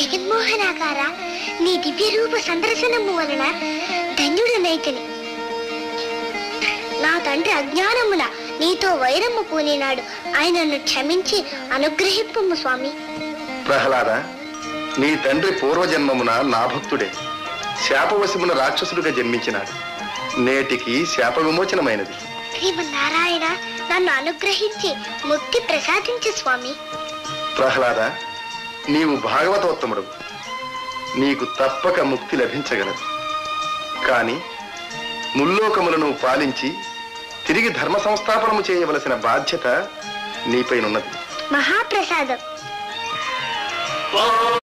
జగన్మోహనాకార నీ దివ్య రూప సందర్శనము వలన ధన్యుడనైతిని. నా తండ్రి అజ్ఞానమున నీతో వైరము పూనినాడు. ఆయనను క్షమించి అనుగ్రహింపము స్వామి. ప్రహ్లాద, నీ తండ్రి పూర్వజన్మమున నా భక్తుడే శాపవశమున రాక్షసుడిగా జన్మించినాడు. నేటికి శాప విమోచనమైనది. శ్రీమన్నారాయణ, నన్ను అనుగ్రహించి ముక్తి ప్రసాదించు స్వామి. ప్రహ్లాద, నీవు భాగవతోత్తముడు, నీకు తప్పక ముక్తి లభించగలదు. కాని ముల్లోకములను పాలించి తిరిగి ధర్మ సంస్థాపనము చేయవలసిన బాధ్యత నీపైనున్నది. మహాప్రసాదం.